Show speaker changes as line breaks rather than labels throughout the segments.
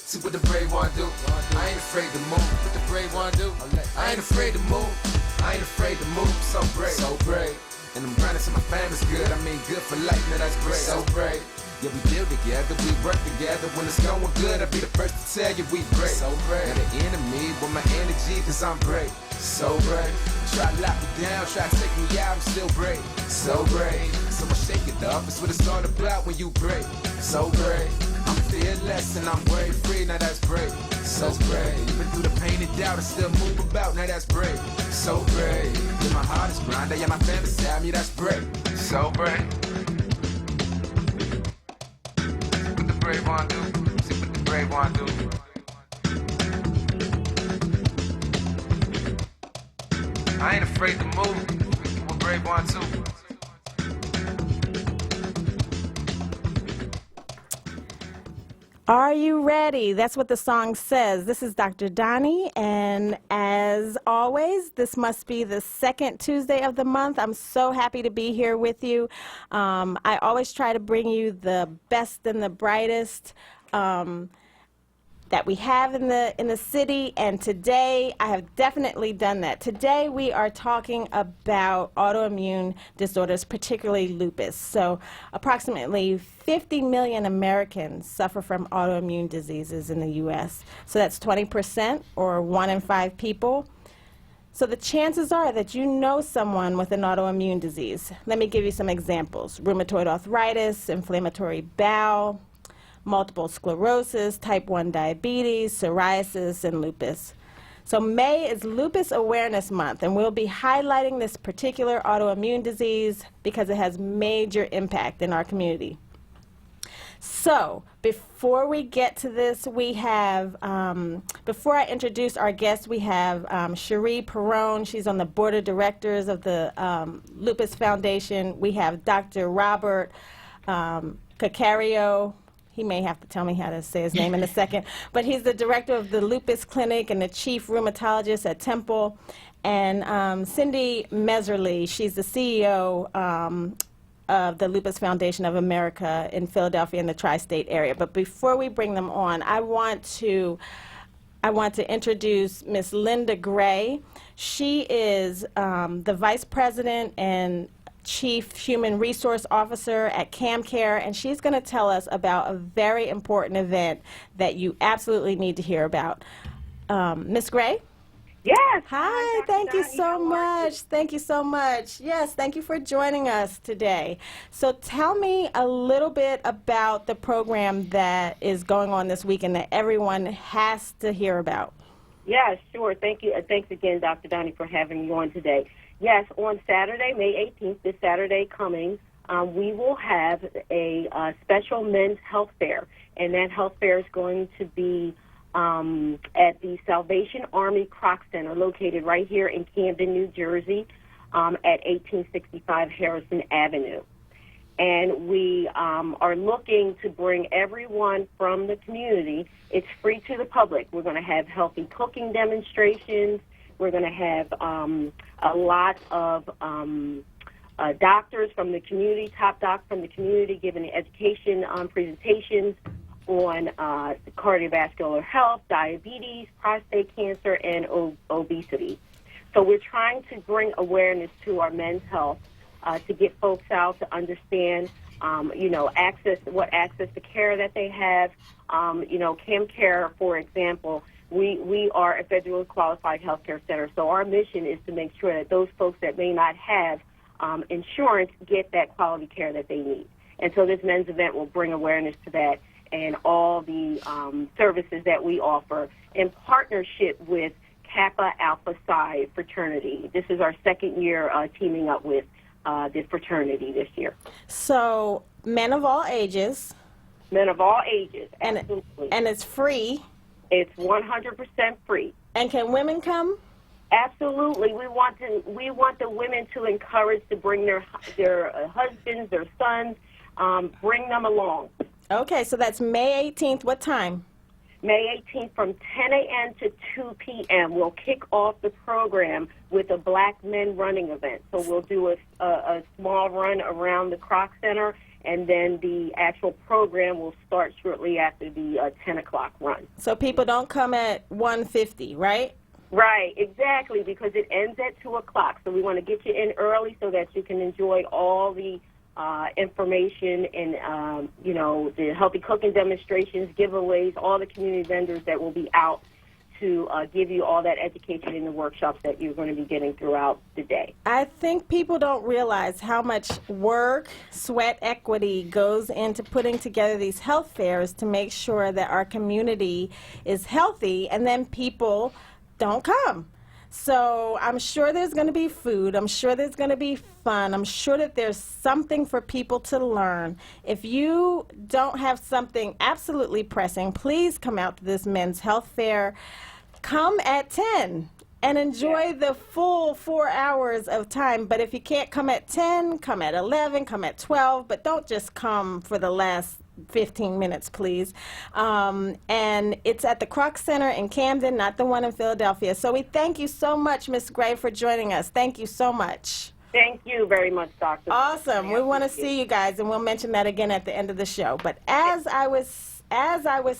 See what the brave one do. I ain't afraid to move. What the brave one do. I ain't afraid to move. I ain't afraid to move. So brave. So brave. And I'm grinding so my family's good. I mean good for life, now that's great. So brave. Yeah, we build together, we work together. When it's going good, I'll be the first to tell you we brave. So brave. Got an enemy with my energy, cause I'm brave. So brave. Try to lock me down, try to take me out, I'm still brave. So brave. So I shake it up, it's what it's all about when you brave. So brave. I'm fearless and I'm worry free, now that's brave. So brave. Even through the pain and doubt, I still move about, now that's brave. So brave. Yeah, my heart is blind, yeah, my family stab me, that's brave. So brave. What the brave one do? See what the brave one do. I ain't afraid to move. What brave one too.
Are you ready? That's what the song says. This is Dr. Donnie, and as always, this must be the second Tuesday of the month. I'm so happy to be here with you. I always try to bring you the best and the brightest that we have in the city, and today I have definitely done that. Today we are talking about autoimmune disorders, particularly lupus. So approximately 50 million Americans suffer from autoimmune diseases in the U.S. So that's 20%, or 1 in 5 people. So the chances are that you know someone with an autoimmune disease. Let me give you some examples: rheumatoid arthritis, inflammatory bowel, multiple sclerosis, type 1 diabetes, psoriasis, and lupus. So May is Lupus Awareness Month, and we'll be highlighting this particular autoimmune disease because it has major impact in our community. So before we get to this, we have, before I introduce our guest, we have Cherie Perrone. She's on the board of directors of the Lupus Foundation. We have Dr. Robert Cacario. He may have to tell me how to say his name in a second, but he's the director of the Lupus Clinic and the chief rheumatologist at Temple. And Cindy Meserly, she's the CEO of the Lupus Foundation of America in Philadelphia and the tri-state area. But before we bring them on, I want to introduce Miss Linda Gray. She is the vice president and Chief Human Resource Officer at CamCare, and she's going to tell us about a very important event that you absolutely need to hear about. Miss Gray?
Yes.
Hi, thank you so much. Thank you so much. Yes, thank you for joining us today. So tell me a little bit about the program that is going on this weekend that everyone has to hear about.
Yeah, sure. Thank you. Thanks again, Dr. Donnie, for having you on today. Yes, on Saturday, May 18th, this Saturday coming, we will have a special men's health fair, and that health fair is going to be at the Salvation Army Croc Center, located right here in Camden, New Jersey, at 1865 Harrison Avenue. And we are looking to bring everyone from the community. It's free to the public. We're going to have healthy cooking demonstrations. We're going to have a lot of doctors from the community, top docs from the community, giving education presentations on cardiovascular health, diabetes, prostate cancer, and obesity. So we're trying to bring awareness to our men's health to get folks out to understand, access to care that they have. CamCare, for example, we are a federally qualified healthcare center, so our mission is to make sure that those folks that may not have insurance get that quality care that they need. And so this men's event will bring awareness to that and all the services that we offer in partnership with Kappa Alpha Psi fraternity. This is our second year teaming up with this fraternity this year.
So men of all ages.
Men of all ages, absolutely.
And it's free.
It's 100% free.
And can women come?
Absolutely. We want the women to encourage to bring their husbands, their sons, bring them along.
Okay, so that's May 18th. What time?
May 18th from 10 a.m. to 2 p.m. We'll kick off the program with a Black Men running event. So we'll do a small run around the Croc Center, and then the actual program will start shortly after the 10 o'clock run.
So people don't come at 1:50, right?
Right, exactly, because it ends at 2 o'clock. So we want to get you in early so that you can enjoy all the information and, the healthy cooking demonstrations, giveaways, all the community vendors that will be out to give you all that education in the workshops that you're going to be getting throughout the day.
I think people don't realize how much work, sweat equity goes into putting together these health fairs to make sure that our community is healthy, and then people don't come. So I'm sure there's going to be food. I'm sure there's going to be fun. I'm sure that there's something for people to learn. If you don't have something absolutely pressing, please come out to this men's health fair. Come at 10 and enjoy the full 4 hours of time. But if you can't come at 10, come at 11, come at 12, but don't just come for the last 15 minutes, please. And it's at the Kroc Center in Camden, not the one in Philadelphia. So we thank you so much, Ms. Gray, for joining us. Thank you so much.
Thank you very much, Doctor.
Awesome. We want to see you guys, and we'll mention that again at the end of the show. But as I was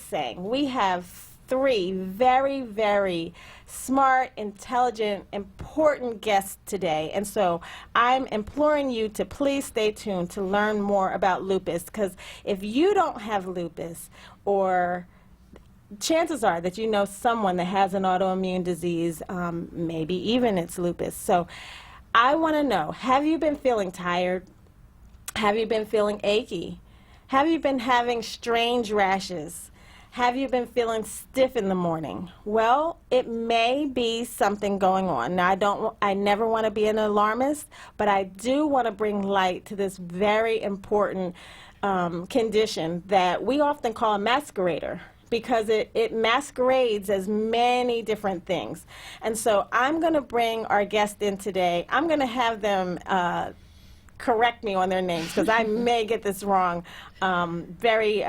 saying, we have 3 very, very smart, intelligent, important guests today. And so I'm imploring you to please stay tuned to learn more about lupus, because if you don't have lupus, or chances are that you know someone that has an autoimmune disease, maybe even it's lupus. So I want to know, have you been feeling tired? Have you been feeling achy? Have you been having strange rashes? Have you been feeling stiff in the morning? Well, it may be something going on. Now, I never want to be an alarmist, but I do want to bring light to this very important condition that we often call a masquerader, because it masquerades as many different things. And so I'm going to bring our guest in today. I'm going to have them correct me on their names, because I may get this wrong. Very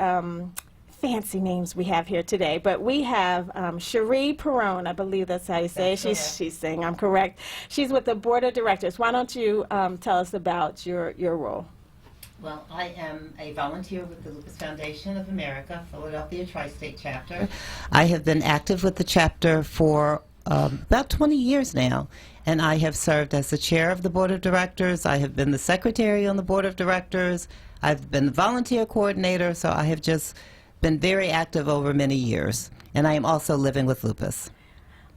fancy names we have here today, but we have Cherie Perrone, I believe that's how you say it. She's saying I'm correct. She's with the Board of Directors. Why don't you tell us about your role?
Well, I am a volunteer with the Lupus Foundation of America, Philadelphia Tri-State Chapter. I have been active with the chapter for about 20 years now, and I have served as the chair of the Board of Directors. I have been the secretary on the Board of Directors. I've been the volunteer coordinator, so I have just been very active over many years, and I am also living with lupus.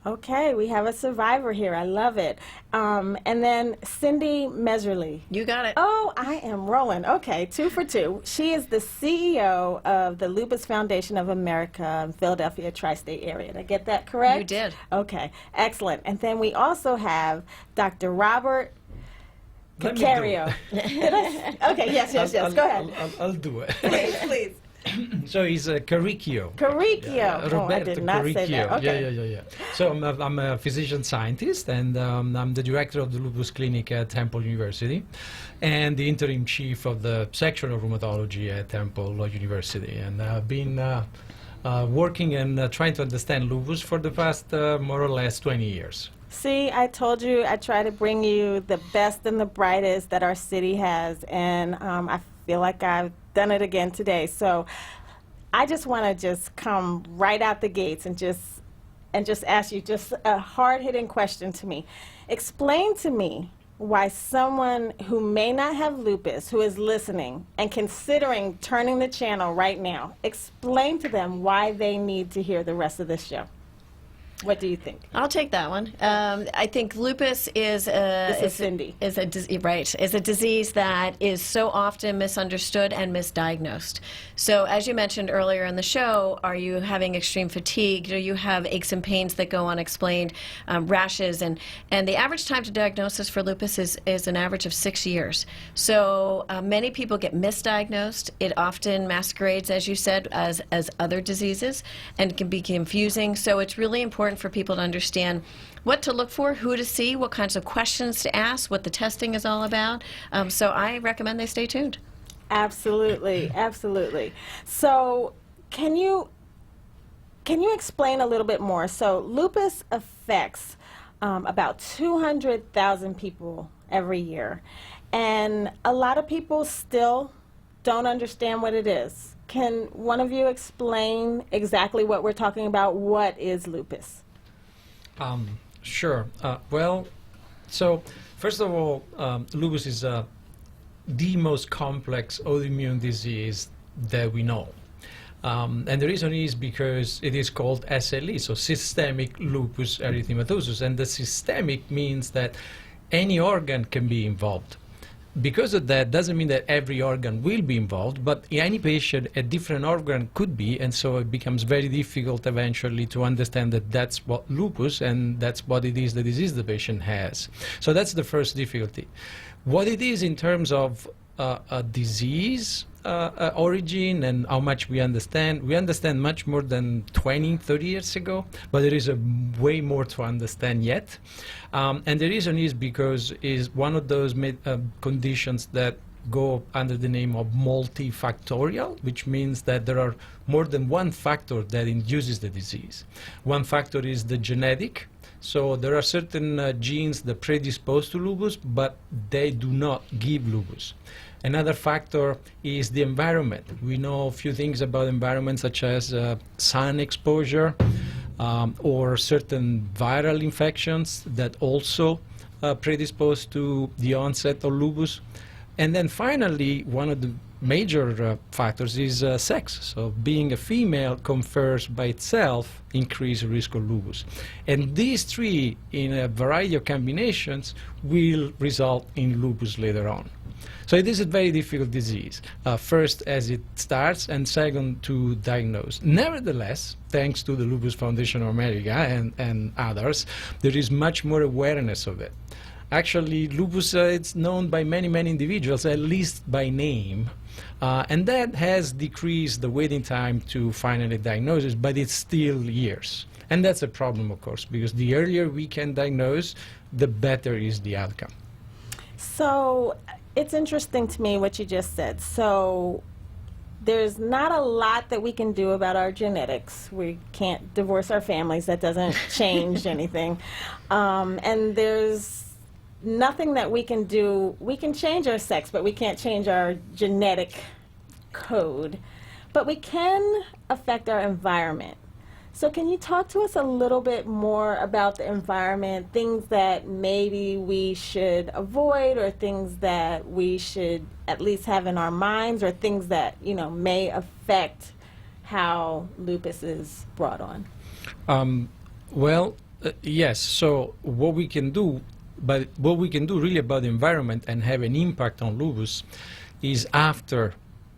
Okay, we have a survivor here. I love it. And then Cindy Meserly.
You got it.
Oh, I am rolling. Okay, 2 for 2. She is the CEO of the Lupus Foundation of America in Philadelphia Tri-State area. Did I get that correct?
You did.
Okay, excellent. And then we also have Dr. Robert
Let me do
Cacario. Okay, yes, go ahead.
I'll do it.
Please.
So he's Caricchio.
Caricchio.
Yeah,
Oh, I
Roberto
did not say
Caricchio.
that. Okay.
Yeah. So I'm a physician scientist, and I'm the director of the lupus clinic at Temple University, and the interim chief of the section of rheumatology at Temple University. And I've been working and trying to understand lupus for the past more or less 20 years.
See, I told you I try to bring you the best and the brightest that our city has, and I feel like I've done it again today. So I just want to just come right out the gates and just ask you just a hard-hitting question to me. Explain to me why someone who may not have lupus, who is listening and considering turning the channel right now, explain to them why they need to hear the rest of this show. What do you think?
I'll take that one. I think lupus is
Cindy.
is a disease that is so often misunderstood and misdiagnosed. So as you mentioned earlier in the show, are you having extreme fatigue? Do you have aches and pains that go unexplained, rashes, and the average time to diagnosis for lupus is an average of 6 years. So many people get misdiagnosed. It often masquerades, as you said, as other diseases, and can be confusing. So it's really important for people to understand what to look for, who to see, what kinds of questions to ask, what the testing is all about. So I recommend they stay tuned.
Absolutely, absolutely. So can you explain a little bit more? So lupus affects about 200,000 people every year, and a lot of people still don't understand what it is. Can one of you explain exactly what we're talking about? What is lupus?
Sure. Well, so first of all, lupus is the most complex autoimmune disease that we know. And the reason is because it is called SLE, so systemic lupus erythematosus. And the systemic means that any organ can be involved. Because of that, doesn't mean that every organ will be involved, but in any patient, a different organ could be, and so it becomes very difficult eventually to understand that that's what lupus, and that's what it is, the disease the patient has. So that's the first difficulty. What it is in terms of a disease origin and how much we understand much more than 20, 30 years ago, but there is a way more to understand yet. And the reason is because it's one of those conditions that go under the name of multifactorial, which means that there are more than one factor that induces the disease. One factor is the genetic. So there are certain genes that predispose to lupus, but they do not give lupus. Another factor is the environment. We know a few things about environment, such as sun exposure or certain viral infections that also predispose to the onset of lupus. And then finally, one of the major factors is sex. So being a female confers by itself increased risk of lupus. And these three, in a variety of combinations, will result in lupus later on. So it is a very difficult disease, first as it starts, and second to diagnose. Nevertheless, thanks to the Lupus Foundation of America and others, there is much more awareness of it. Actually, lupus, it's known by many, many individuals, at least by name, and that has decreased the waiting time to finally diagnosis, but it's still years. And that's a problem, of course, because the earlier we can diagnose, the better is the outcome.
So it's interesting to me what you just said. So there's not a lot that we can do about our genetics. We can't divorce our families. That doesn't change anything. And there's nothing that we can do. We can change our sex, but we can't change our genetic code. But we can affect our environment. So can you talk to us a little bit more about the environment, things that maybe we should avoid, or things that we should at least have in our minds, or things that, you know, may affect how lupus is brought on?
Yes. So what we can do really about the environment and have an impact on lupus is after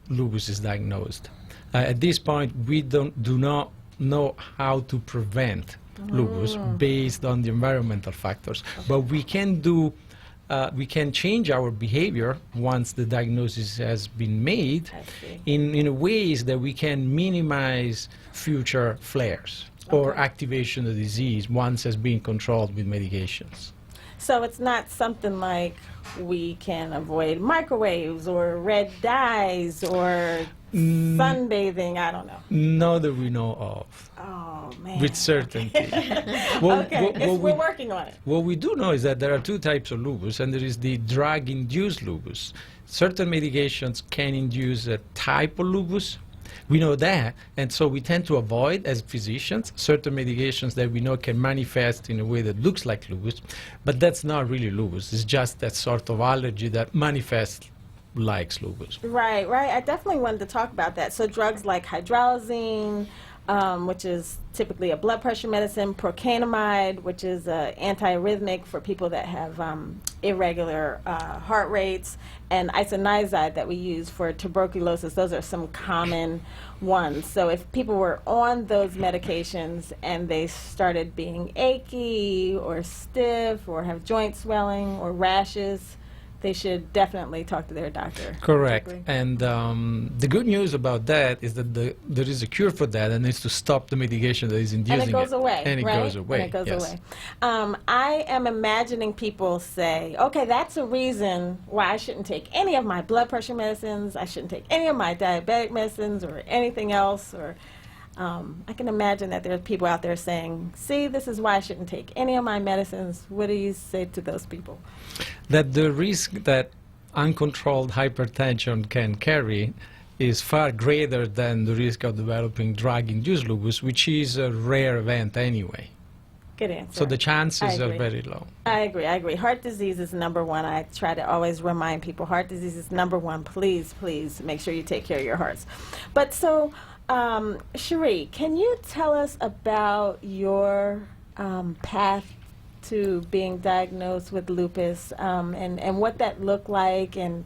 lupus is diagnosed. At this point, we do not know how to prevent lupus based on the environmental factors, but we can change our behavior once the diagnosis has been made in ways that we can minimize future flares or activation of the disease once it's been controlled with medications.
So it's not something like we can avoid microwaves or red dyes or sunbathing, I don't know.
Not that we know of.
Oh, man.
With certainty.
We're working on it.
What we do know is that there are two types of lupus, and there is the drug-induced lupus. Certain medications can induce a type of lupus. We know that, and so we tend to avoid, as physicians, certain medications that we know can manifest in a way that looks like lupus, but that's not really lupus. It's just that sort of allergy that manifests like lupus.
Right. I definitely wanted to talk about that. So drugs like hydralazine, which is typically a blood pressure medicine, procainamide, which is an antiarrhythmic for people that have irregular heart rates, and isoniazid that we use for tuberculosis. Those are some common ones. So if people were on those medications and they started being achy or stiff or have joint swelling or rashes, they should definitely talk to their doctor.
Correct. And the good news about that is that there is a cure for that, and it's to stop the medication that is inducing it.
And it goes away,
And it
right?
goes away,
And it goes
yes.
away. I am imagining people say, okay, that's a reason why I shouldn't take any of my blood pressure medicines, I shouldn't take any of my diabetic medicines or anything else, or I can imagine that there are people out there saying, see, this is why I shouldn't take any of my medicines. What do you say to those people?
That the risk that uncontrolled hypertension can carry is far greater than the risk of developing drug-induced lupus, which is a rare event anyway.
Good answer.
So the chances
I
are
agree.
very low.
I agree. Heart disease is number one. I try to always remind people heart disease is number one. Please make sure you take care of your hearts. But so, Cherie, can you tell us about your path to being diagnosed with lupus and what that looked like and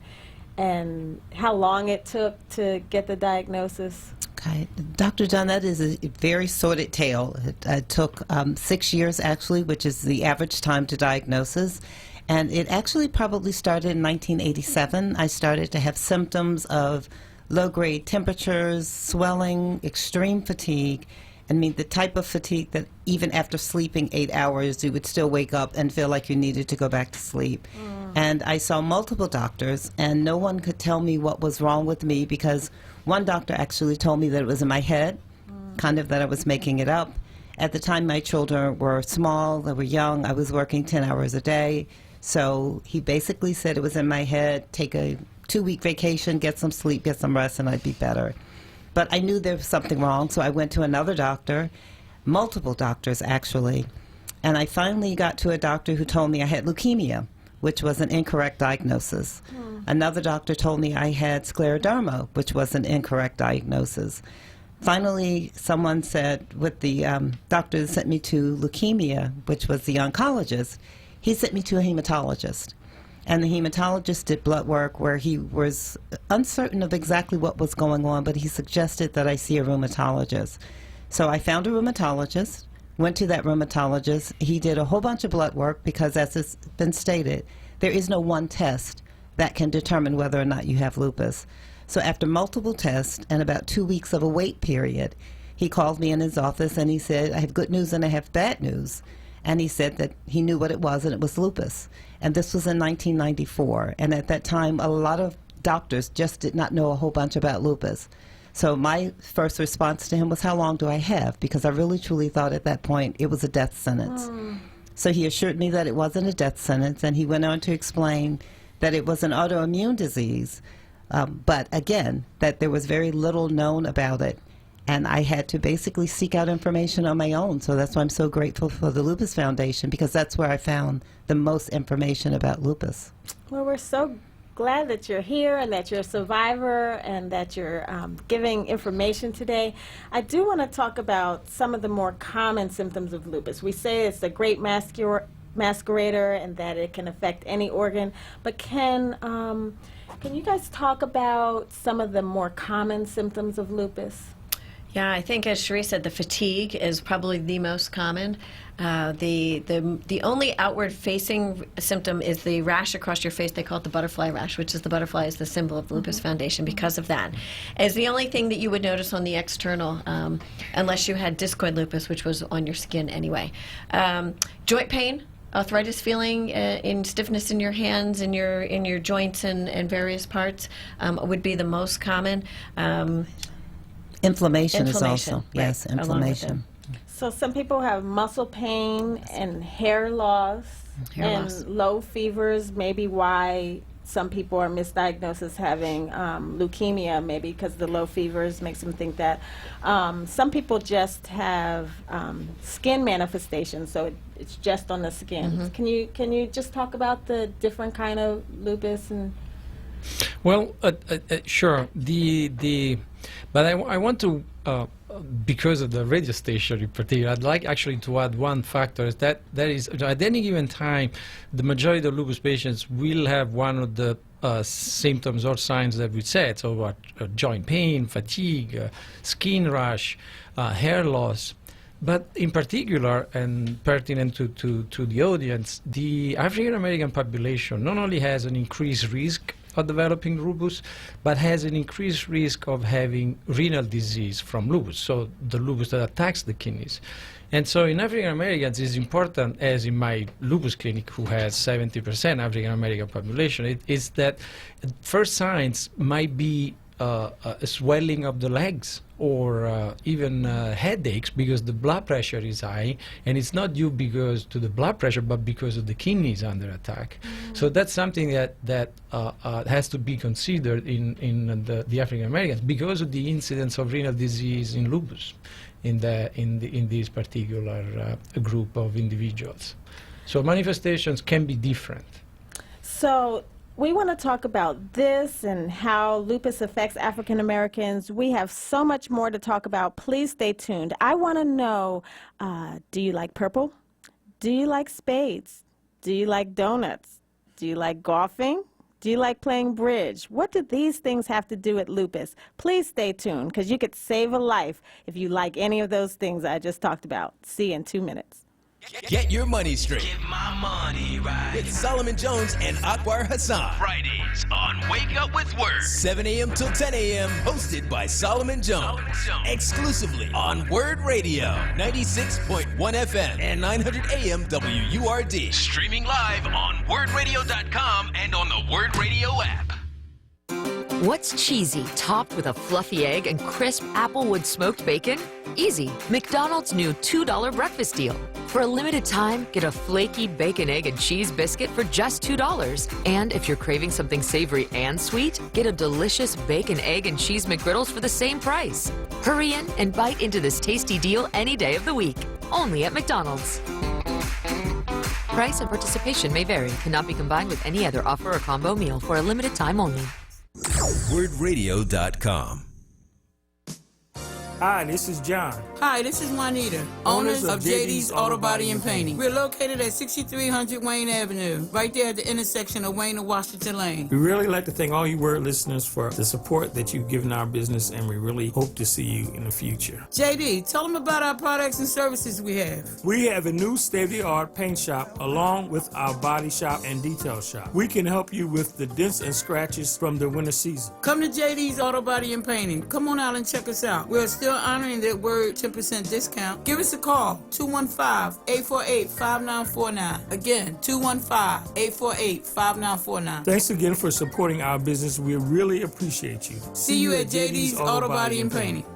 how long it took to get the diagnosis?
Okay, Dr. Dunn, that is a very sordid tale. It took 6 years, actually, which is the average time to diagnosis. And it actually probably started in 1987. I started to have symptoms of low-grade temperatures, swelling, extreme fatigue. I mean, the type of fatigue that even after sleeping 8 hours, you would still wake up and feel like you needed to go back to sleep. And I saw multiple doctors, and no one could tell me what was wrong with me because one doctor actually told me that it was in my head, kind of that I was making it up. At the time, my children were small, they were young, I was working 10 hours a day. So he basically said it was in my head, take a 2-week vacation, get some sleep, get some rest, and I'd be better. But I knew there was something wrong, so I went to another doctor, multiple doctors actually, and I finally got to a doctor who told me I had leukemia, which was an incorrect diagnosis. Another doctor told me I had scleroderma, which was an incorrect diagnosis. Finally, someone said, with the doctor that sent me to leukemia, which was the oncologist, he sent me to a hematologist. And the hematologist did blood work where he was uncertain of exactly what was going on, but he suggested that I see a rheumatologist. So I found a rheumatologist, went to that rheumatologist. He did a whole bunch of blood work because, as has been stated, there is no one test that can determine whether or not you have lupus. So after multiple tests and about 2 weeks of a wait period, he called me in his office and he said, I have good news and I have bad news. And he said that he knew what it was, and it was lupus. And this was in 1994. And at that time, a lot of doctors just did not know a whole bunch about lupus. So my first response to him was, how long do I have? Because I really truly thought at that point it was a death sentence. So he assured me that it wasn't a death sentence, and he went on to explain that it was an autoimmune disease, but again, that there was very little known about it. And I had to basically seek out information on my own. So that's why I'm so grateful for the Lupus Foundation, because that's where I found the most information about lupus.
Well, we're so glad that you're here and that you're a survivor and that you're giving information today. I do want to talk about some of the more common symptoms of lupus. We say it's a great masquerader and that it can affect any organ, but can you guys talk about some of the more common symptoms of lupus?
Yeah, I think, as Cherie said, the fatigue is probably the most common. The only outward-facing symptom is the rash across your face. They call it the butterfly rash, which is the butterfly is the symbol of the Lupus Foundation because of that. It's the only thing that you would notice on the external, unless you had discoid lupus, which was on your skin anyway. Joint pain. Arthritis feeling in stiffness in your hands, in your joints and various parts would be the most common.
Inflammation is
Inflammation,
also,
right,
yes,
along with
inflammation.
So some people have muscle pain and hair loss
Hair
and
loss.
low fevers, maybe why some people are misdiagnosed as having leukemia, maybe because the low fevers makes them think that. Some people just have skin manifestations, so it's just on the skin. Can you just talk about the different kind of lupus and?
Well, sure. But I want to, because of the radio station in particular, I'd like actually to add one factor, is that there is, at any given time, the majority of lupus patients will have one of the symptoms or signs that we said, so what, joint pain, fatigue, skin rash, hair loss. But in particular, and pertinent to the audience, the African American population not only has an increased risk of developing lupus, but has an increased risk of having renal disease from lupus, so the lupus that attacks the kidneys. And so in African Americans, it's important, as in my lupus clinic, who has 70% African American population, is that first signs might be a swelling of the legs or even headaches because the blood pressure is high, and it's not due because to the blood pressure, but because of the kidneys under attack. So that's something that has to be considered in the African Americans because of the incidence of renal disease in lupus in this particular group of individuals. So manifestations can be different.
So we want to talk about this and how lupus affects African Americans. We have so much more to talk about. Please stay tuned. I want to know, do you like purple? Do you like spades? Do you like donuts? Do you like golfing? Do you like playing bridge? What do these things have to do with lupus? Please stay tuned because you could save a life if you like any of those things I just talked about. See you in 2 minutes.
Get your money straight.
Get my money right.
With Solomon Jones and Akbar Hassan.
Fridays on Wake Up with Word.
7 a.m. till 10 a.m. Hosted by Solomon Jones. Exclusively on Word Radio. 96.1 FM and 900 AM WURD.
Streaming live on wordradio.com and on the Word Radio app.
What's cheesy, topped with a fluffy egg and crisp applewood smoked bacon? Easy. McDonald's new $2 breakfast deal. For a limited time, get a flaky bacon, egg, and cheese biscuit for just $2. And if you're craving something savory and sweet, get a delicious bacon, egg, and cheese McGriddles for the same price. Hurry in and bite into this tasty deal any day of the week. Only at McDonald's. Price and participation may vary. Cannot be combined with any other offer or combo meal for a limited time only.
WordRadio.com.
Hi, this is John.
Hi, this is Juanita, owners of JD's Auto Body and Painting. We're located at 6300 Wayne Avenue, right there at the intersection of Wayne and Washington Lane.
We really like to thank all you Word listeners for the support that you've given our business, and we really hope to see you in the future.
JD, tell them about our products and services we have.
We have a new state-of-the-art paint shop along with our body shop and detail shop. We can help you with the dents and scratches from the winter season.
Come to JD's Auto Body and Painting. Come on out and check us out. We're still honoring that Word 10% discount. Give us a call, 215-848-5949. Again, 215-848-5949.
Thanks again for supporting our business. We really appreciate you.
See you at JD's Auto Body and Painting.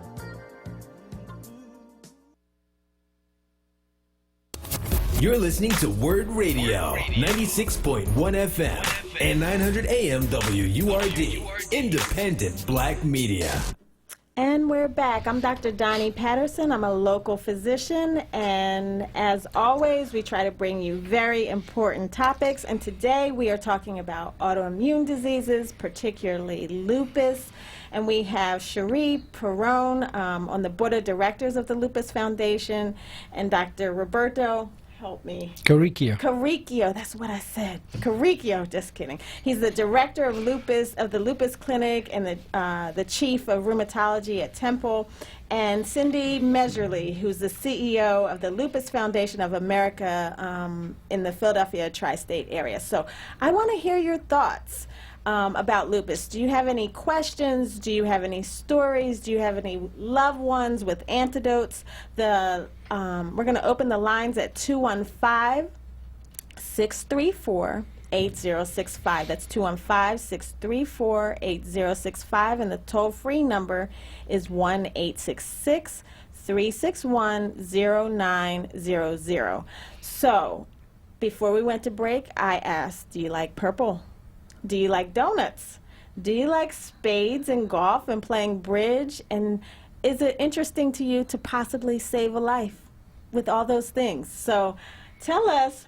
You're listening to Word Radio, 96.1 FM and 900 AM WURD. Independent Black Media.
And we're back. I'm Dr. Donnie Patterson. I'm a local physician, and as always, we try to bring you very important topics. And today we are talking about autoimmune diseases, particularly lupus. And we have Cherie Perrone on the board of directors of the Lupus Foundation, and Dr. Roberto. Help me. Carricchio, that's what I said. Carricchio, just kidding. He's the director of lupus, of the Lupus Clinic, and the chief of rheumatology at Temple. And Cindy Measurely, who's the CEO of the Lupus Foundation of America in the Philadelphia tri-state area. So I want to hear your thoughts about lupus. Do you have any questions? Do you have any stories? Do you have any loved ones with antidotes? We're going to open the lines at 215-634-8065. That's 215-634-8065, and the toll-free number is 1-866-361-0900. So, before we went to break, I asked, do you like purple? Do you like donuts? Do you like spades and golf and playing bridge? And is it interesting to you to possibly save a life with all those things? So tell us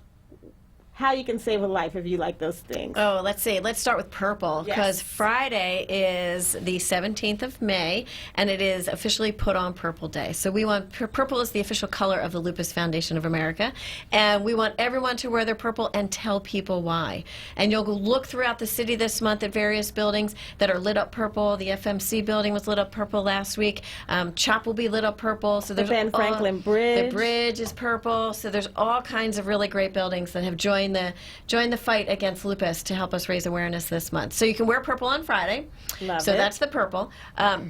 how you can save a life if you like those things.
Oh, let's see. Let's start with purple, because
Yes.
Friday is the 17th of May, and it is officially Put on Purple Day. So we want, purple is the official color of the Lupus Foundation of America, and we want everyone to wear their purple and tell people why. And you'll go look throughout the city this month at various buildings that are lit up purple. The FMC building was lit up purple last week. CHOP will be lit up purple. So
The
there's
Ben Franklin Bridge.
The bridge is purple. So there's all kinds of really great buildings that have joined join the fight against lupus to help us raise awareness this month. So you can wear purple on Friday.
Love
so
it.
that's the purple.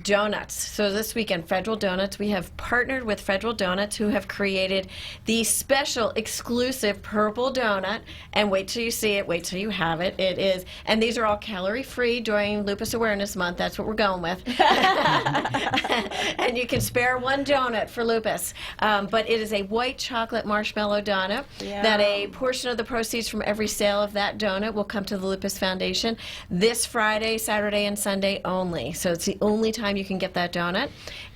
Donuts. So this weekend, Federal Donuts. We have partnered with Federal Donuts, who have created the special exclusive purple donut. And wait till you see it. Wait till you have it. It is, and these are all calorie-free during Lupus Awareness Month. That's what we're going with. And you can spare one donut for lupus. But it is a white chocolate marshmallow donut that a portion of the proceeds from every sale of that donut will come to the Lupus Foundation this Friday, Saturday, and Sunday only. So it's the only time you can get that donut.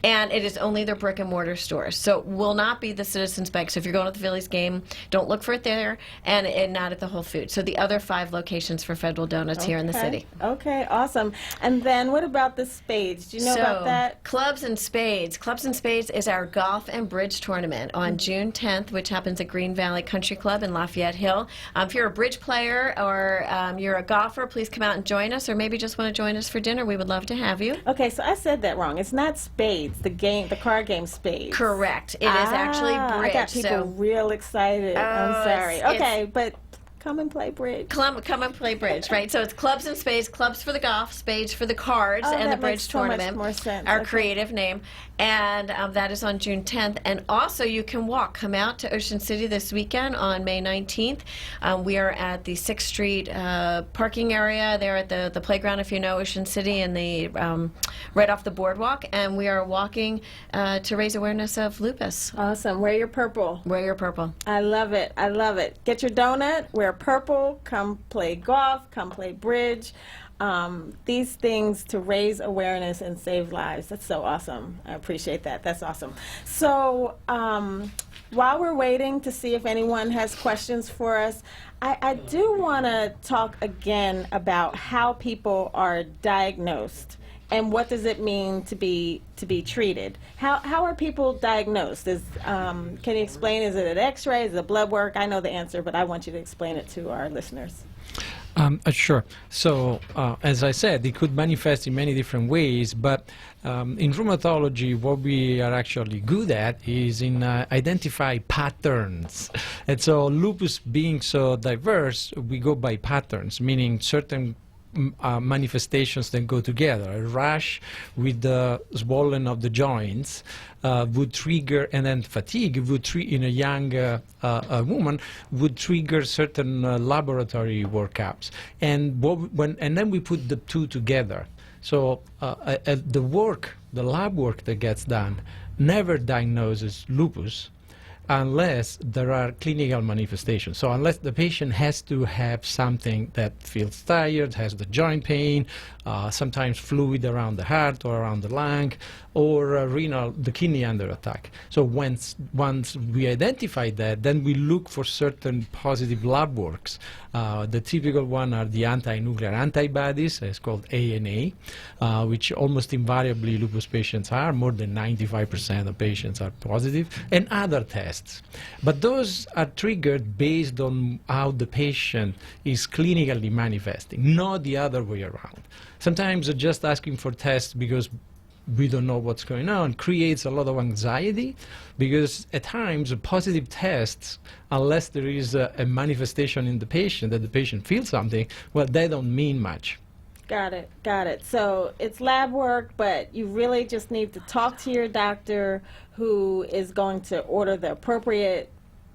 And it is only their brick and mortar stores. So it will not be the Citizens Bank. So if you're going to the Phillies game, don't look for it there, and not at the Whole Foods. So the other 5 locations for Federal Donuts here in the city.
Okay, awesome. And then what about the spades? Do you know about that?
Clubs and Spades. Clubs and Spades is our golf and bridge tournament on June 10th, which happens at Green Valley Country Club in Lafayette Hill. If you're a bridge player or you're a golfer, please come out and join us, or maybe just want to join us for dinner. We would love to have you.
Okay, so I said that wrong. It's not spades, the card game Spades.
Correct. It is actually bridge.
I got people real excited. I'm sorry. Okay, but come and play bridge.
Come and play bridge, right? So it's clubs and spades, clubs for the golf, spades for the cards, and the bridge tournament.
That makes so much more sense.
Our creative name. And that is on June 10th. And also you can walk. Come out to Ocean City this weekend on May 19th. We are at the 6th Street parking area there at the playground, if you know Ocean City, and the right off the boardwalk. And we are walking to raise awareness of lupus.
Awesome. Wear your purple.
Wear your purple.
I love it. I love it. Get your donut, wear purple, come play golf, come play bridge. These things to raise awareness and save lives. That's so awesome. I appreciate that. That's awesome. So while we're waiting to see if anyone has questions for us, I do want to talk again about how people are diagnosed and what does it mean to be treated. How are people diagnosed? Can you explain? Is it an X-ray? Is it blood work? I know the answer, but I want you to explain it to our listeners.
Sure. So, as I said, it could manifest in many different ways, but in rheumatology, what we are actually good at is in identify patterns. And so, lupus being so diverse, we go by patterns, meaning certain manifestations that go together. A rash with the swollen of the joints would trigger, and then fatigue would in a young woman would trigger certain laboratory workups, and then we put the two together. So the lab work that gets done never diagnoses lupus unless there are clinical manifestations. So unless the patient has to have something that feels tired, has the joint pain, sometimes fluid around the heart or around the lung, or the kidney under attack. So once we identify that, then we look for certain positive lab works. The typical one are the anti-nuclear antibodies, it's called ANA, which almost invariably lupus patients are. More than 95% of patients are positive, and other tests. But those are triggered based on how the patient is clinically manifesting, not the other way around. Sometimes just asking for tests because we don't know what's going on creates a lot of anxiety, because at times positive tests, unless there is a manifestation in the patient that the patient feels something, well, they don't mean much.
Got it. So it's lab work, but you really just need to talk to your doctor, who is going to order the appropriate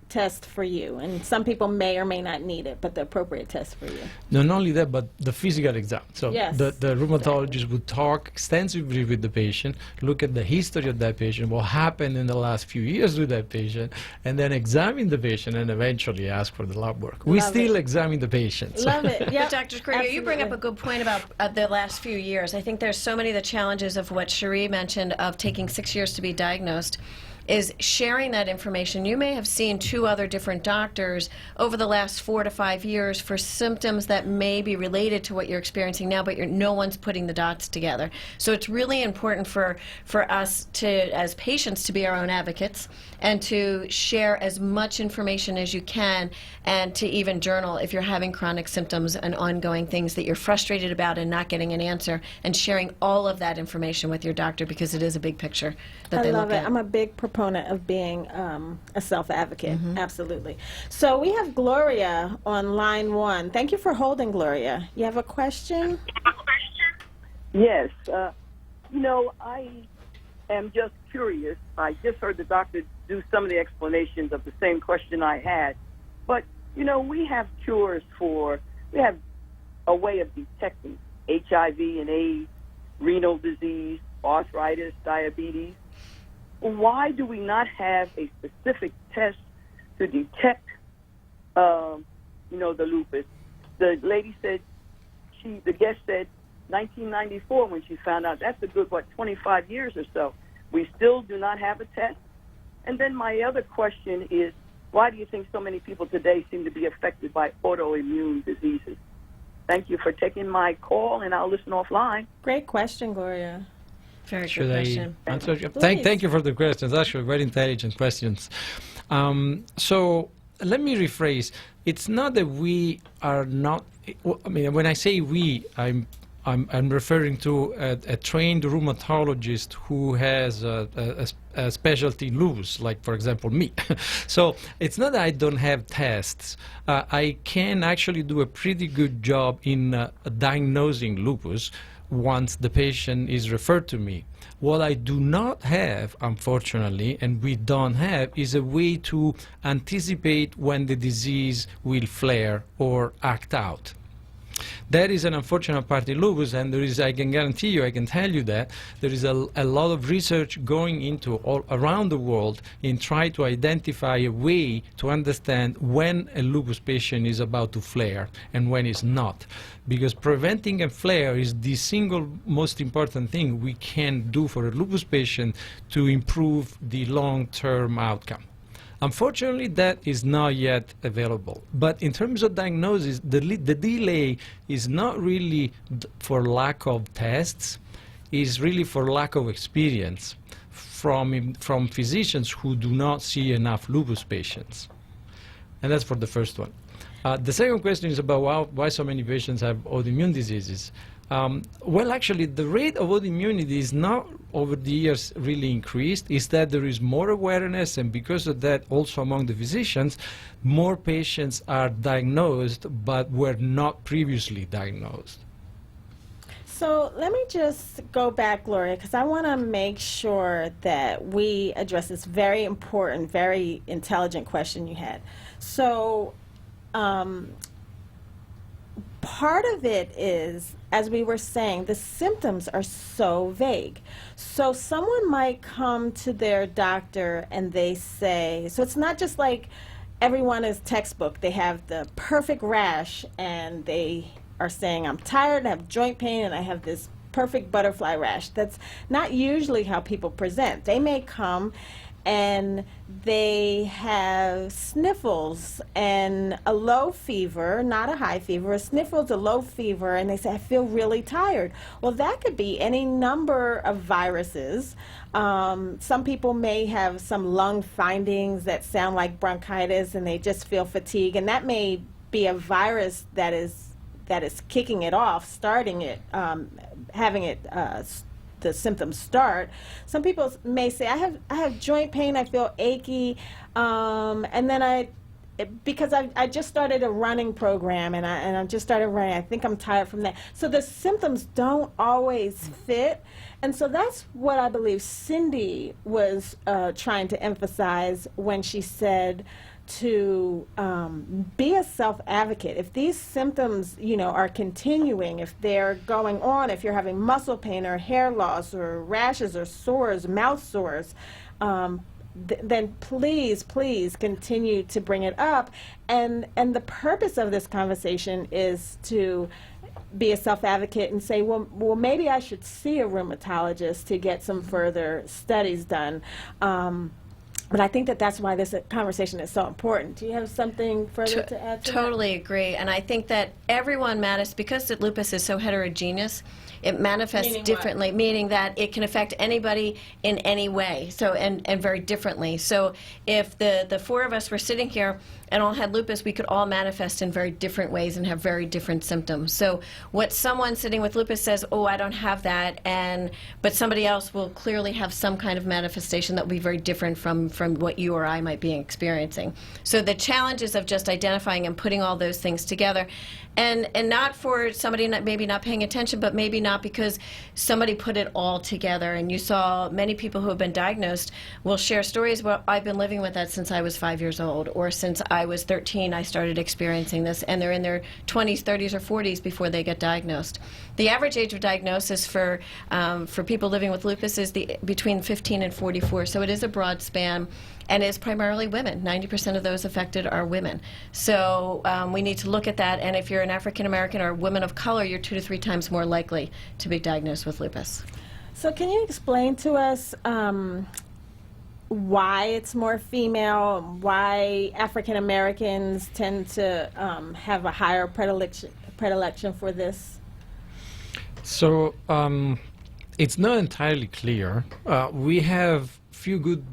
test for you. And some people may or may not need it, but the appropriate test for you.
Not only that, but the physical exam. So
yes,
the rheumatologist would talk extensively with the patient, look at the history of that patient, what happened in the last few years with that patient, and then examine the patient and eventually ask for the lab work. We still examine the patients.
Love it. Yep.
Dr. Krieger, you bring up a good point about the last few years. I think there's so many of the challenges of what Cherie mentioned of taking 6 years to be diagnosed, is sharing that information. You may have seen 2 other different doctors over the last 4 to 5 years for symptoms that may be related to what you're experiencing now, but no one's putting the dots together. So it's really important for us to, as patients, to be our own advocates and to share as much information as you can, and to even journal if you're having chronic symptoms and ongoing things that you're frustrated about and not getting an answer, and sharing all of that information with your doctor, because it is a big picture that they look at.
I love it. I'm a big proponent proponent of being a self-advocate. Absolutely. So we have Gloria on line 1. Thank you for holding, Gloria. You have a question?
Yes. I am just curious. I just heard the doctor do some of the explanations of the same question I had. But, we have cures we have a way of detecting HIV and AIDS, renal disease, arthritis, diabetes. Why do we not have a specific test to detect, the lupus? The lady said, the guest said 1994 when she found out. That's a good, 25 years or so. We still do not have a test. And then my other question is, why do you think so many people today seem to be affected by autoimmune diseases? Thank you for taking my call, and I'll listen offline.
Great question, Gloria.
Very
Should
good
I
question.
answer? Thank you for the questions. Actually, very intelligent questions. So let me rephrase. It's not that we are not. I mean, when I say we, I'm referring to a trained rheumatologist who has a specialty in lupus, like, for example, me. So it's not that I don't have tests. I can actually do a pretty good job in diagnosing lupus once the patient is referred to me. What I do not have, unfortunately, and we don't have, is a way to anticipate when the disease will flare or act out. That is an unfortunate part in lupus, and I can guarantee you, I can tell you that there is a lot of research going into all around the world in trying to identify a way to understand when a lupus patient is about to flare and when it's not. Because preventing a flare is the single most important thing we can do for a lupus patient to improve the long-term outcome. Unfortunately, that is not yet available. But in terms of diagnosis, the delay is not really for lack of tests, is really for lack of experience from physicians who do not see enough lupus patients. And that's for the first one. The second question is about why so many patients have autoimmune diseases. Well, actually, the rate of autoimmunity is not over the years really increased. Is that there is more awareness, and because of that, also among the physicians, more patients are diagnosed but were not previously diagnosed.
So let me just go back, Gloria, because I want to make sure that we address this very important, very intelligent question you had. So part of it is, as we were saying, the symptoms are so vague. So someone might come to their doctor and they say, so it's not just like everyone is textbook. They have the perfect rash and they are saying, I'm tired, I have joint pain, and I have this perfect butterfly rash. That's not usually how people present. They may come and they have sniffles and a low fever, not a high fever, a sniffles, a low fever, and they say, I feel really tired. Well, that could be any number of viruses. Some people may have some lung findings that sound like bronchitis and they just feel fatigue, and that may be a virus that is kicking it off, starting it, having it the symptoms start. Some people may say, I have joint pain, I feel achy, and then because I just started a running program and I just started running, I think I'm tired from that. So the symptoms don't always fit, and so that's what I believe Cindy was trying to emphasize when she said to be a self-advocate. If these symptoms, are continuing, if they're going on, if you're having muscle pain or hair loss or rashes or sores, mouth sores, then please continue to bring it up. And the purpose of this conversation is to be a self-advocate and say, well, maybe I should see a rheumatologist to get some further studies done. But I think that that's why this conversation is so important. Do you have something further to add to
Totally agree. And I think that everyone matters, because the lupus is so heterogeneous, it manifests
Meaning
differently, meaning that it can affect anybody in any way, so and very differently. So if the four of us were sitting here and all had lupus, we could all manifest in very different ways and have very different symptoms. So what someone sitting with lupus says, oh, I don't have that, but somebody else will clearly have some kind of manifestation that will be very different from what you or I might be experiencing. So the challenges of just identifying and putting all those things together, and not for somebody maybe not paying attention, but maybe not because somebody put it all together. And you saw many people who have been diagnosed will share stories, well, I've been living with that since I was 5 years old, or since I was 13 I started experiencing this, and they're in their 20s, 30s, or 40s before they get diagnosed. The average age of diagnosis for people living with lupus is between 15 and 44, so it is a broad span. And is primarily women. 90% of those affected are women. So we need to look at that, and if you're an African American or a woman of color, you're 2 to 3 times more likely to be diagnosed with lupus.
So can you explain to us why it's more female, why African Americans tend to have a higher predilection for this?
So it's not entirely clear. We have few good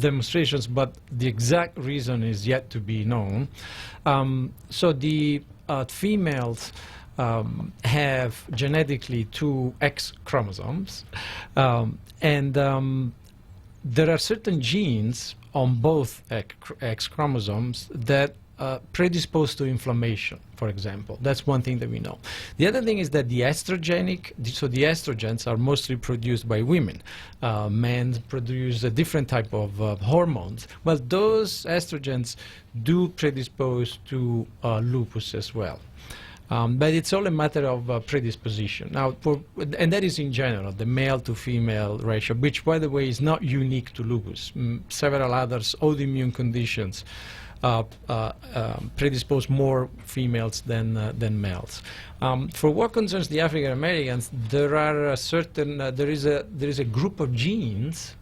demonstrations, but the exact reason is yet to be known. So the females have genetically 2 X chromosomes, and there are certain genes on both X chromosomes that predispose to inflammation, for example. That's one thing that we know. The other thing is that the estrogens are mostly produced by women. Men produce a different type of hormones. Well, those estrogens do predispose to lupus as well. But it's all a matter of predisposition. Now, and that is in general, the male to female ratio, which, by the way, is not unique to lupus. Several others autoimmune conditions predispose more females than males. For what concerns the African Americans, there are there is a group of genes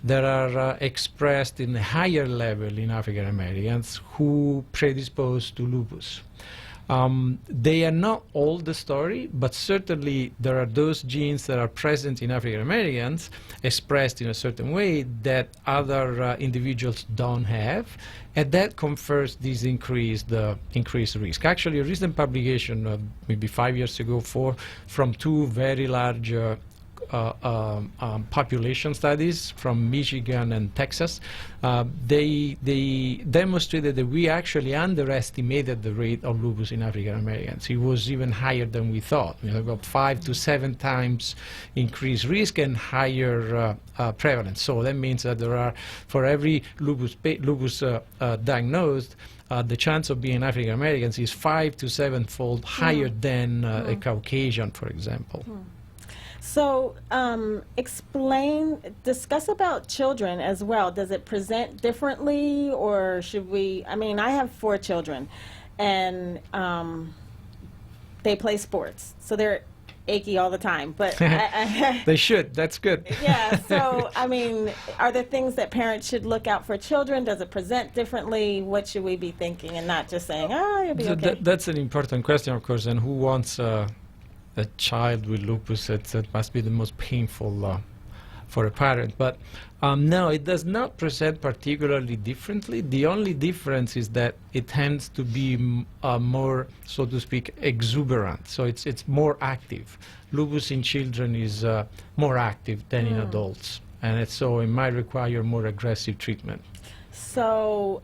that are expressed in a higher level in African Americans who predispose to lupus. They are not all the story, but certainly there are those genes that are present in African Americans expressed in a certain way that other individuals don't have, and that confers this increased risk. Actually, a recent publication, maybe 5 years ago, from 2 very large population studies from Michigan and Texas, they demonstrated that we actually underestimated the rate of lupus in African Americans. It was even higher than we thought. We have about 5 to 7 times increased risk and higher prevalence. So that means that there are, for every lupus diagnosed, the chance of being African Americans is 5 to 7-fold higher than a Caucasian, for example.
So discuss about children as well. Does it present differently, or should we, I mean, I have 4 children, and they play sports, so they're achy all the time, but
they should, that's good.
Yeah, so I mean, are there things that parents should look out for children? Does it present differently? What should we be thinking, and not just saying, oh, you'll be okay?
That's an important question, of course, and who wants a child with lupus? That must be the most painful for a parent. But no, it does not present particularly differently. The only difference is that it tends to be more, so to speak, exuberant. So it's more active. Lupus in children is more active than in adults, and so it might require more aggressive treatment.
So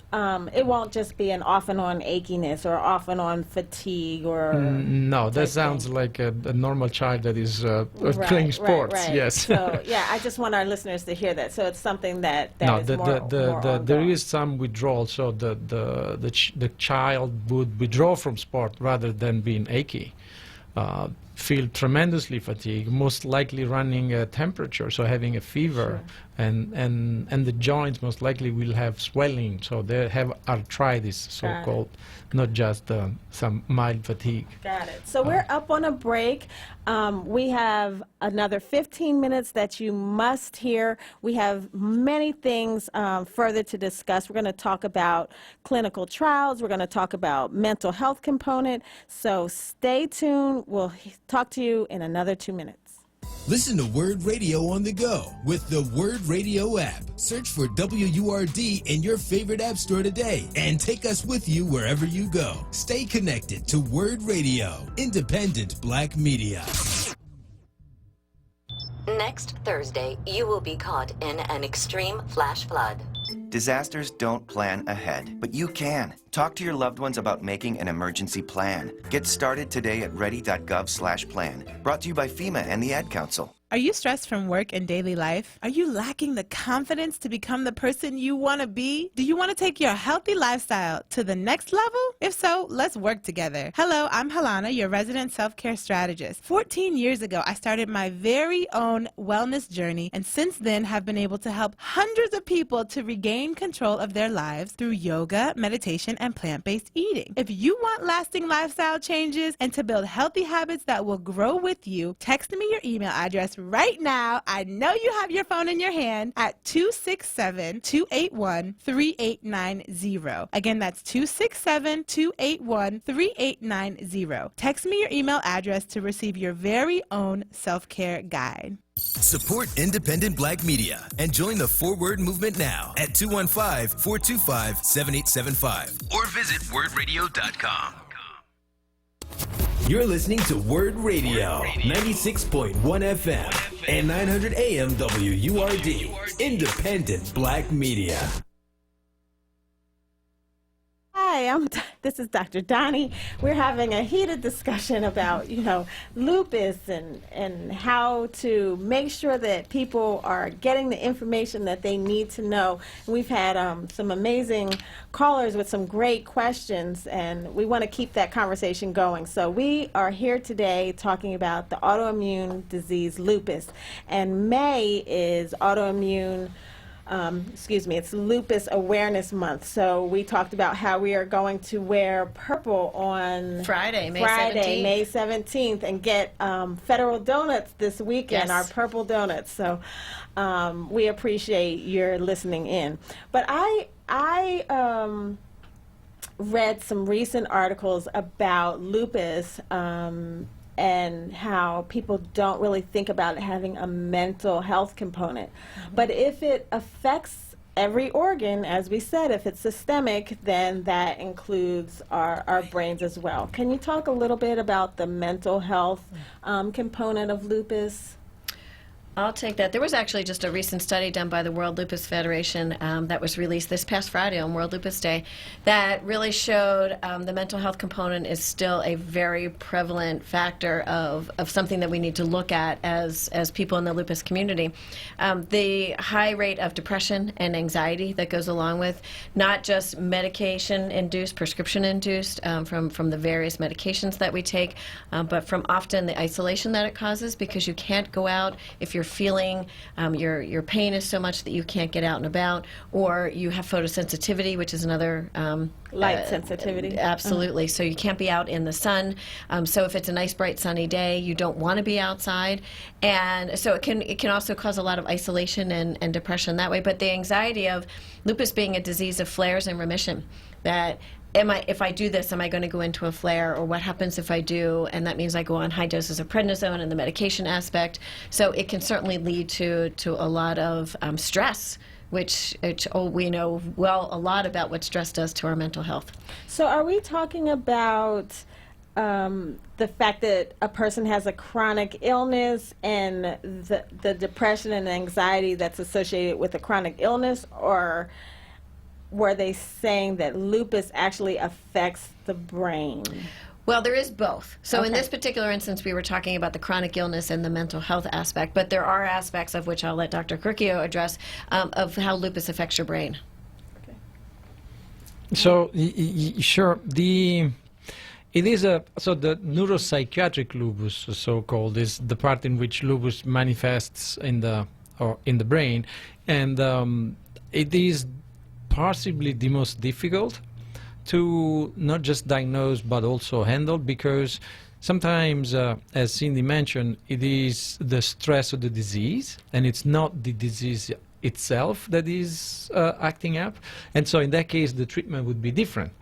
it won't just be an off and on achiness or off and on fatigue or...
No, that sounds like a normal child that is playing sports,
right.
yes.
So, yeah, I just want our listeners to hear that. So it's something that is more
there is some withdrawal, so the child would withdraw from sport rather than being achy. Feel tremendously fatigued, most likely running a temperature, so having a fever and the joints most likely will have swelling, so they have arthritis, so-called, not just some mild fatigue.
Got it. So we're up on a break. We have another 15 minutes that you must hear. We have many things further to discuss. We're going to talk about clinical trials. We're going to talk about mental health component. So stay tuned. We'll talk to you in another 2 minutes.
Listen to Word Radio on the go with the Word Radio app. Search for WURD in your favorite app store today and take us with you wherever you go. Stay connected to Word Radio, independent Black media.
Next Thursday, you will be caught in an extreme flash flood.
Disasters don't plan ahead, but you can. Talk to your loved ones about making an emergency plan. Get started today at ready.gov/plan. Brought to you by FEMA and the Ad Council.
Are you stressed from work and daily life? Are you lacking the confidence to become the person you want to be? Do you want to take your healthy lifestyle to the next level? If so, let's work together. Hello, I'm Helana, your resident self-care strategist. 14 years ago, I started my very own wellness journey, and since then have been able to help hundreds of people to regain control of their lives through yoga, meditation, and plant-based eating. If you want lasting lifestyle changes and to build healthy habits that will grow with you, text me your email address right now. I know you have your phone in your hand at 267-281-3890. Again, that's 267-281-3890. Text me your email address to receive your very own self-care guide.
Support independent Black media and join the Forward movement now at 215-425-7875
or visit wordradio.com.
You're listening to Word Radio, 96.1 FM and 900 AM WURD, independent Black media.
Hi, this is Dr. Donnie. We're having a heated discussion about, lupus and how to make sure that people are getting the information that they need to know. We've had some amazing callers with some great questions, and we want to keep that conversation going. So we are here today talking about the autoimmune disease lupus, and May is it's Lupus Awareness Month. So we talked about how we are going to wear purple on
Friday, May
17th, and get federal donuts this weekend, our purple donuts. So we appreciate your listening in. But I read some recent articles about lupus and how people don't really think about it having a mental health component. But if it affects every organ, as we said, if it's systemic, then that includes our brains as well. Can you talk a little bit about the mental health component of lupus?
I'll take that. There was actually just a recent study done by the World Lupus Federation that was released this past Friday on World Lupus Day that really showed the mental health component is still a very prevalent factor of something that we need to look at as people in the lupus community. The high rate of depression and anxiety that goes along with not just medication-induced, prescription-induced from the various medications that we take, but from often the isolation that it causes because you can't go out if you're feeling your pain is so much that you can't get out and about, or you have photosensitivity, which is another
light sensitivity.
Absolutely. So you can't be out in the sun. So if it's a nice, bright, sunny day, you don't want to be outside, and so it can also cause a lot of isolation and depression that way. But the anxiety of lupus being a disease of flares and remission, that if I do this, am I going to go into a flare, or what happens if I do? And that means I go on high doses of prednisone and the medication aspect. So it can certainly lead to a lot of stress, which we know a lot about what stress does to our mental health.
So are we talking about the fact that a person has a chronic illness and the depression and anxiety that's associated with a chronic illness, or were they saying that lupus actually affects the brain?
Well, there is both. So in this particular instance, we were talking about the chronic illness and the mental health aspect, but there are aspects of which I'll let Dr. Curcio address of how lupus affects your brain.
Okay.
So, sure, it is the neuropsychiatric lupus, so-called, is the part in which lupus manifests in the brain, And it is possibly the most difficult to not just diagnose but also handle, because sometimes, as Cindy mentioned, it is the stress of the disease, and it's not the disease itself that is acting up. And so in that case, the treatment would be different.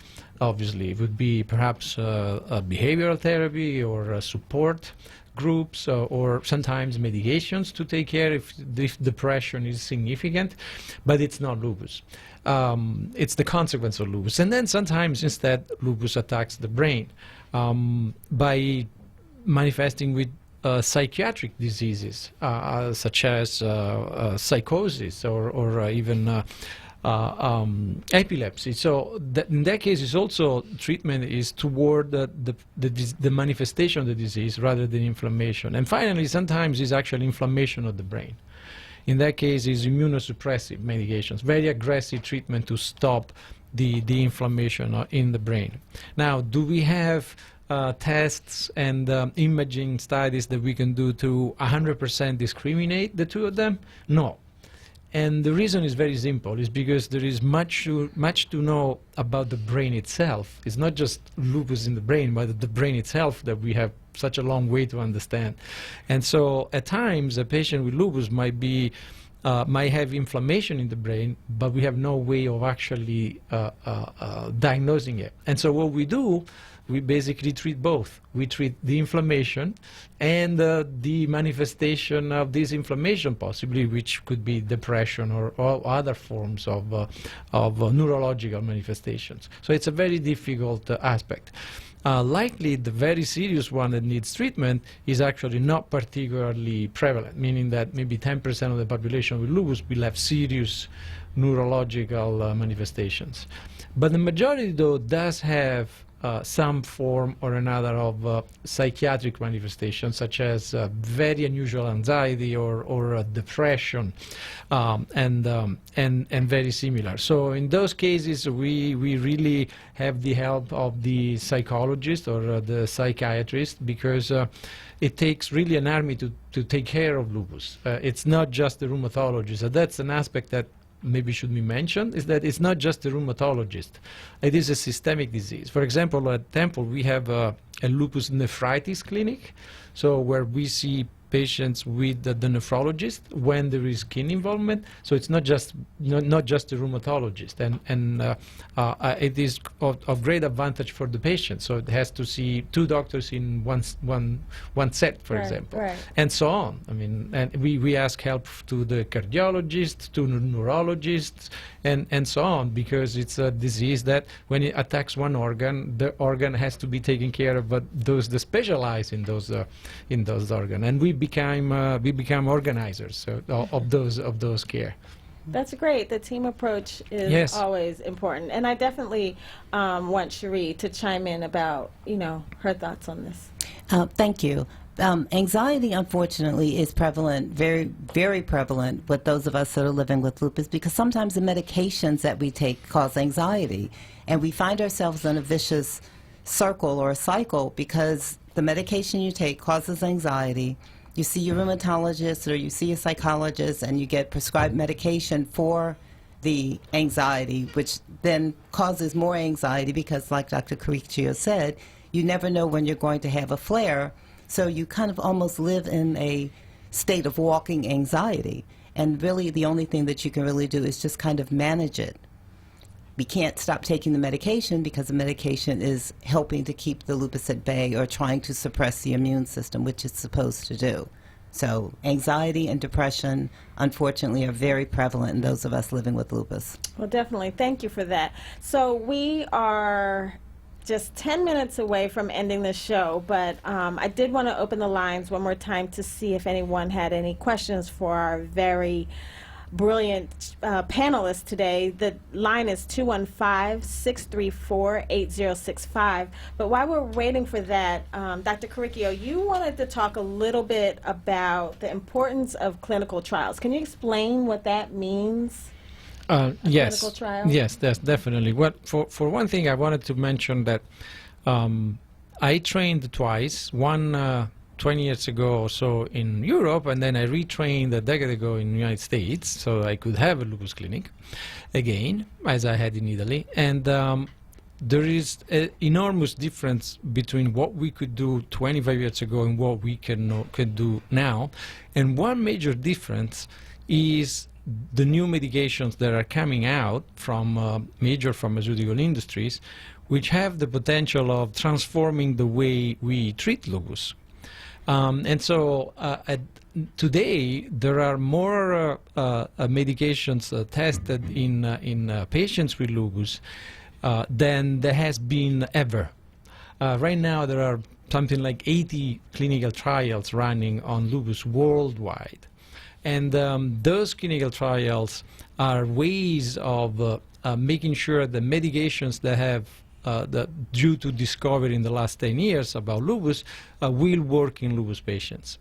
Obviously, it would be perhaps a behavioral therapy or support groups, or sometimes medications to take care if depression is significant, but it's not lupus. It's the consequence of lupus. And then sometimes instead lupus attacks the brain by manifesting with psychiatric diseases such as psychosis or even epilepsy. So in that case, it's also treatment is toward the manifestation of the disease rather than inflammation. And finally, sometimes it's actually inflammation of the brain. In that case, it's immunosuppressive medications, very aggressive treatment to stop the inflammation in the brain. Now, do we have tests and imaging studies that we can do to 100% discriminate the two of them? No. And the reason is very simple, is because there is much to know about the brain itself. It's not just lupus in the brain, but the brain itself that we have such a long way to understand. And so at times a patient with lupus might have inflammation in the brain, but we have no way of actually diagnosing it. And so what we do, we basically treat both. We treat the inflammation and the manifestation of this inflammation, possibly, which could be depression or other forms of neurological manifestations. So it's a very difficult aspect. Likely the very serious one that needs treatment is actually not particularly prevalent, meaning that maybe 10% of the population with lupus will have serious neurological manifestations. But the majority, though, does have some form or another of psychiatric manifestations, such as very unusual anxiety or depression, and very similar. So in those cases, we really have the help of the psychologist or the psychiatrist, because it takes really an army to take care of lupus. It's not just the rheumatologist. So that's an aspect that maybe should be mentioned, is that it's not just the rheumatologist. It is a systemic disease. For example, at Temple, we have a lupus nephritis clinic, so where we see patients with the nephrologist when there is skin involvement. So it's not just the rheumatologist, and it is of great advantage for the patient. So it has to see two doctors in one set, for example, and so on. I mean, and we ask help to the cardiologist, to neurologists, and so on, because it's a disease that when it attacks one organ, the organ has to be taken care of, but those that specialize in those organs, and we become organizers of those care.
That's great. The team approach is always important, and I definitely want Cherie to chime in about her thoughts on this.
Thank you. Anxiety, unfortunately, is prevalent, very, very prevalent with those of us that are living with lupus, because sometimes the medications that we take cause anxiety, and we find ourselves in a vicious circle or a cycle because the medication you take causes anxiety. You see your rheumatologist or you see a psychologist and you get prescribed medication for the anxiety, which then causes more anxiety because, like Dr. Caricchio said, you never know when you're going to have a flare. So you kind of almost live in a state of walking anxiety. And really the only thing that you can really do is just kind of manage it. We can't stop taking the medication because the medication is helping to keep the lupus at bay or trying to suppress the immune system, which it's supposed to do. So anxiety and depression, unfortunately, are very prevalent in those of us living with lupus.
Well, definitely. Thank you for that. So we are just 10 minutes away from ending the show, but I did want to open the lines one more time to see if anyone had any questions for our very brilliant panelists today. The line is 215-634-8065. But while we're waiting for that, Dr. Caricchio, you wanted to talk a little bit about the importance of clinical trials. Can you explain what that means?
Yes.
Clinical trial?
Yes, definitely. For one thing, I wanted to mention that I trained twice, one 20 years ago or so in Europe, and then I retrained a decade ago in the United States, so I could have a lupus clinic again, as I had in Italy. And there is an enormous difference between what we could do 25 years ago and what we can do now. And one major difference is the new medications that are coming out from major pharmaceutical industries, which have the potential of transforming the way we treat lupus. And so today there are more medications tested in patients with lupus than there has been ever. Right now there are something like 80 clinical trials running on lupus worldwide. And those clinical trials are ways of making sure the medications that have due to discovery in the last 10 years about lupus will work in lupus patients.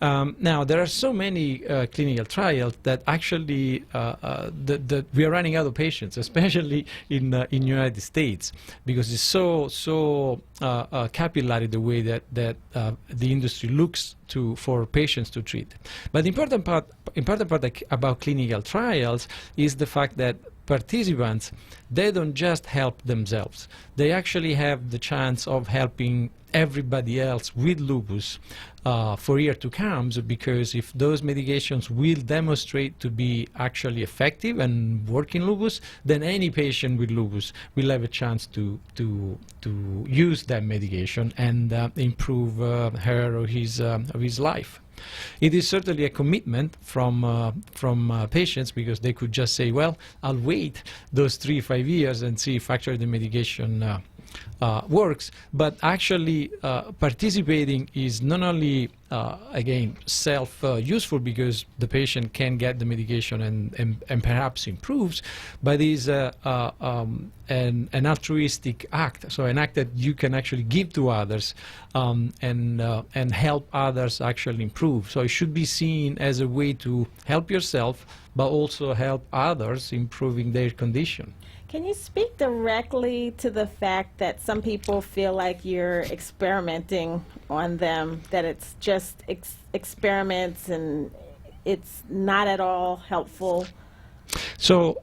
Now, there are so many clinical trials that actually that we are running out of patients, especially in United States, because it's so capillary the way that the industry looks for patients to treat. But the important part about clinical trials is the fact that participants, they don't just help themselves. They actually have the chance of helping everybody else with lupus for years to come, because if those medications will demonstrate to be actually effective and work in lupus, then any patient with lupus will have a chance to use that medication and improve her or his life. It is certainly a commitment from patients, because they could just say, well, I'll wait those 3-5 years and see if actually the medication works. But actually participating is not only again self-useful, because the patient can get the medication and perhaps improves, but is an altruistic act, so an act that you can actually give to others and help others actually improve. So it should be seen as a way to help yourself, but also help others improving their condition.
Can you speak directly to the fact that some people feel like you're experimenting on them, that it's just experiments and it's not at all helpful?
So,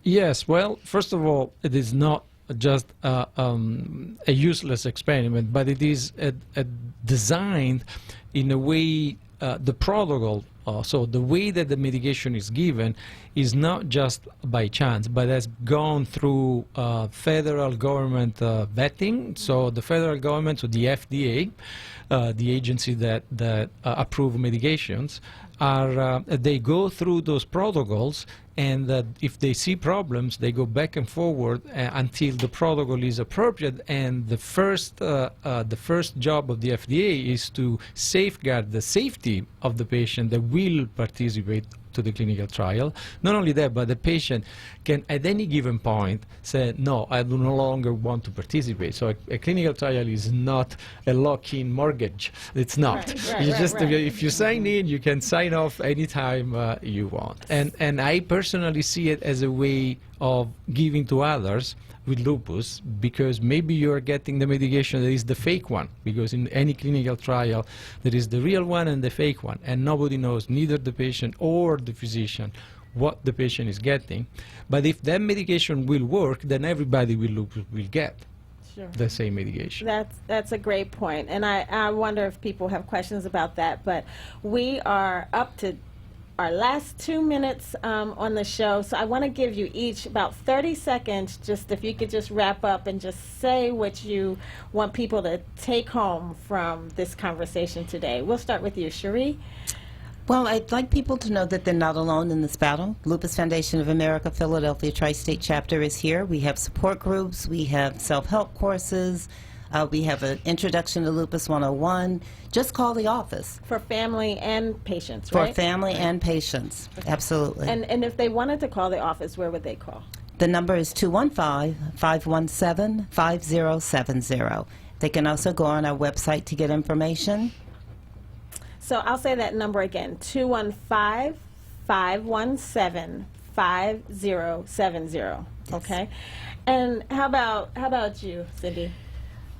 yes, well, first of all, it is not just a useless experiment, but it is designed in a way, the protocol, so the way that the medication is given is not just by chance, but has gone through federal government vetting. So the federal government, so the FDA, the agency that approve medications, they go through those protocols, and if they see problems, they go back and forward until the protocol is appropriate. And the first job of the FDA is to safeguard the safety of the patient that will participate to the clinical trial. Not only that, but the patient can at any given point say, no, I do no longer want to participate. So a clinical trial is not a lock-in mortgage. It's not. If you sign in, you can sign off anytime you want. And I personally see it as a way of giving to others with lupus, because maybe you're getting the medication that is the fake one, because in any clinical trial there is the real one and the fake one, and nobody knows, neither the patient or the physician, what the patient is getting. But if that medication will work, then everybody with lupus will get the same medication.
That's a great point, and I wonder if people have questions about that. But we are up to our last 2 minutes on the show, so I want to give you each about 30 seconds, just if you could just wrap up and just say what you want people to take home from this conversation today. We'll start with you, Cherie.
Well, I'd like people to know that they're not alone in this battle. Lupus Foundation of America Philadelphia Tri-State Chapter is here. We have support groups, we have self-help courses, we have an Introduction to Lupus 101. Just call the office.
For family and patients, right?
For family and patients, absolutely.
And if they wanted to call the office, where would they call?
The number is 215-517-5070. They can also go on our website to get information.
So I'll say that number again, 215-517-5070. Okay? And how about you, Cindy?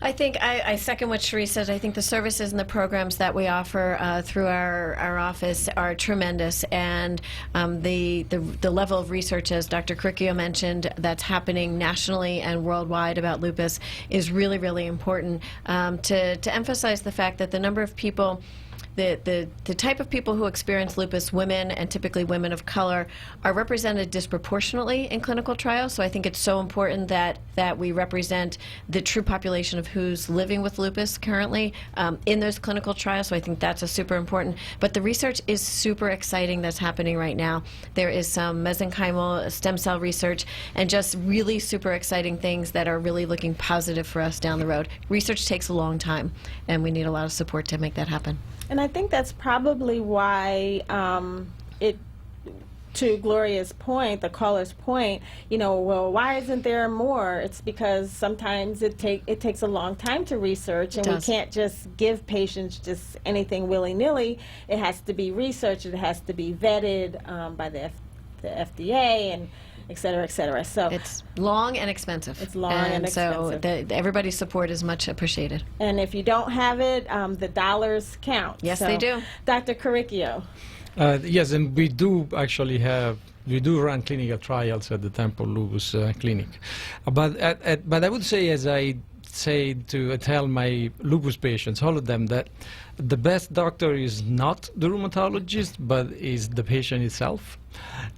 I think I second what Cherise said. I think the services and the programs that we offer through our office are tremendous, and the level of research, as Dr. Caricchio mentioned, that's happening nationally and worldwide about lupus is really, really important to emphasize the fact that the number of people, the type of people who experience lupus, women and typically women of color, are represented disproportionately in clinical trials. So I think it's so important that we represent the true population of who's living with lupus currently in those clinical trials. So I think that's a super important. But the research is super exciting that's happening right now. There is some mesenchymal stem cell research and just really super exciting things that are really looking positive for us down the road. Research takes a long time, and we need a lot of support to make that happen.
And I think that's probably why to Gloria's point, the caller's point, well, why isn't there more? It's because sometimes it takes a long time to research, and we can't just give patients just anything willy-nilly. It has to be researched, it has to be vetted by the FDA, and et cetera, et cetera. So
it's long and expensive.
It's long and expensive.
So everybody's support is much appreciated.
And if you don't have it, the dollars count.
Yes, they do.
Dr. Caricchio.
Yes, and we do run clinical trials at the Temple Lupus Clinic. But I would say, as I tell my lupus patients, all of them, that the best doctor is not the rheumatologist, but is the patient itself.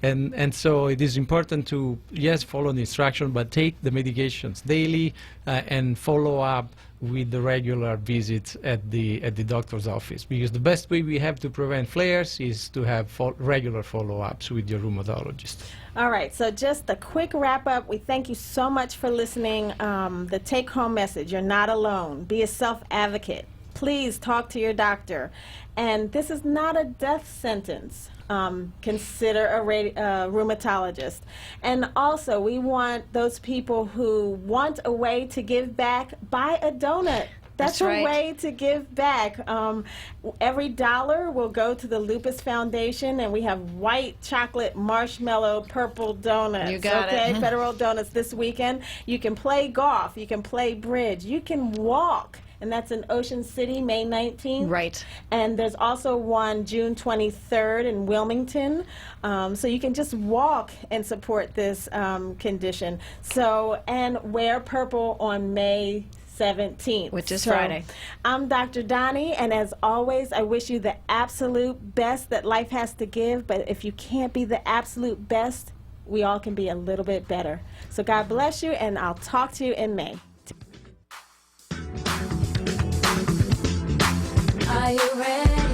And so it is important to, yes, follow the instruction, but take the medications daily and follow up with the regular visits at the doctor's office, because the best way we have to prevent flares is to have regular follow-ups with your rheumatologist.
All right, so just a quick wrap-up. We thank you so much for listening. The take-home message: you're not alone. Be a self-advocate. Please talk to your doctor. And this is not a death sentence. Consider a rheumatologist. And also, we want those people who want a way to give back, buy a donut. That's
right.
A way to give back. Every dollar will go to the Lupus Foundation, and we have white chocolate marshmallow purple donuts.
You got it.
Federal donuts this weekend. You can play golf. You can play bridge. You can walk. And that's in Ocean City, May 19th.
Right.
And there's also one June 23rd in Wilmington. So you can just walk and support this condition. So, and wear purple on May 17th.
Which is Friday.
I'm Dr. Donnie, and as always, I wish you the absolute best that life has to give. But if you can't be the absolute best, we all can be a little bit better. So God bless you, and I'll talk to you in May.
Are you ready?